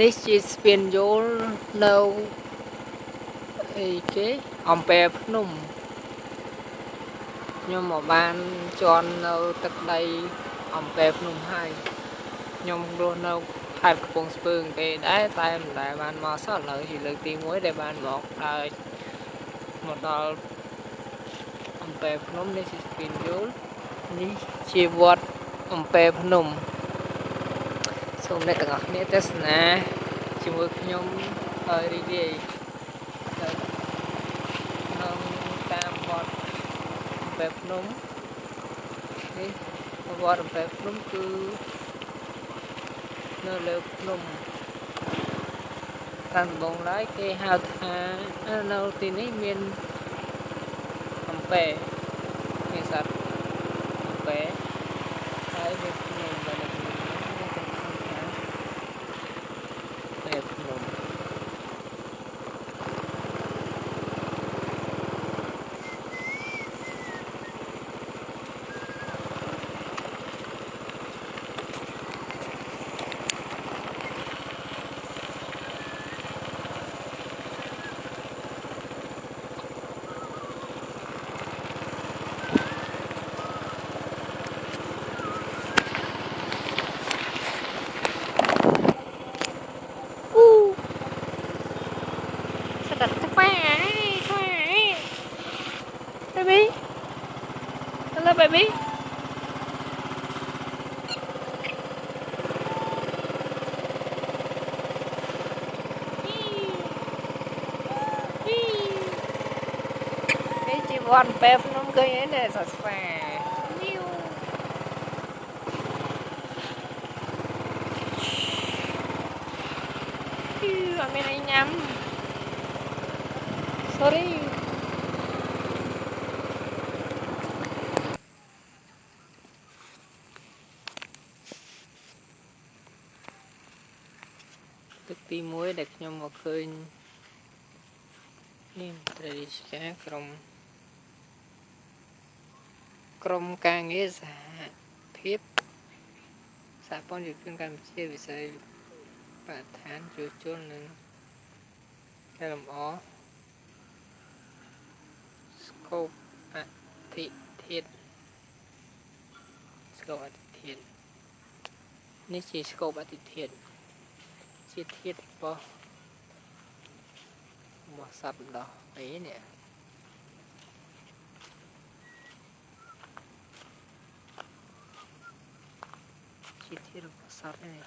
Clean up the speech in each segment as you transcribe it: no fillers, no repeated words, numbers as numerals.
នេះជាស្ពានយល់នៅអីគេអំពែភ្នំខ្ញុំមកបានជន់នៅទឹកដីអំពែភ្នំហើយខ្ញុំរស់នៅខេត្តកំពង់ស្ពឺទេដែរតែមិនដែលបានមកសោះឥឡូវជាលើកទី1ដែលបានមកដើរមកដល់អំពែភ្នំនេះជាស្ពានយល់នេះជាវត្តអំពែភ្នំសូមអ្នកទាំងអស់គ្នាទស្សនាជាមួយខ្ញុំឲ្យរីករាយនៅតាមវត្តអំពែភ្នំនេះវត្តអំពែភ្នំគឺនៅលើភ្នំតាមដំបូងឡើយគេហៅថានៅទីនេះមានអំពែមានសត្វអំពែហើយមានភ្នំដែលនៅក្នុងនេះគេហៅថាភ្នំBaby, hello baby. Cái chim one pep nó gây ấy nè sạch phà. Ở bên này nhắm. Sorry.ទឹកទី1ដែលខ្ញុំមកឃើញនេះត្រីឆ្កាក្រុមការងារសហភាពសហព័ន្ធយុវជនកម្ពុជាវិស័យបរិស្ថានជួសជុលនិងកែលម្អស្កូបអធិធាតុនេះជាស្កូបអធិធាតុជាធាតុរបស់សត្វម្ដោះអីនេះជាធាតុរបស់សត្វនេះ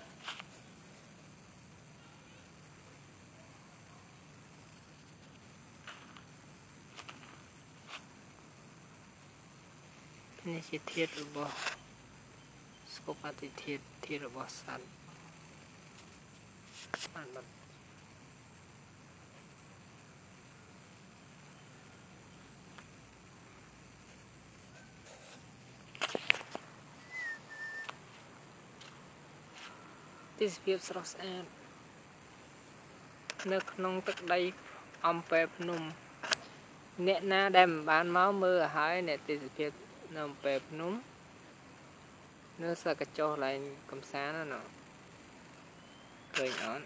នេះជាធាតុរបស់ស្កូបអធិធាតុធាតុរបស់សត្វបានបាត់ទេសភាពស្រស់ស្អាតនៅក្នុងទឹកដីអំពែភ្នំអ្នកណាដែលមិនបានមកមើលឲ្យហើយអ្នកទេសភាពនៅអំពែភ្នំនៅសកចុះឡើងកំសាន្តណាឃើញអត់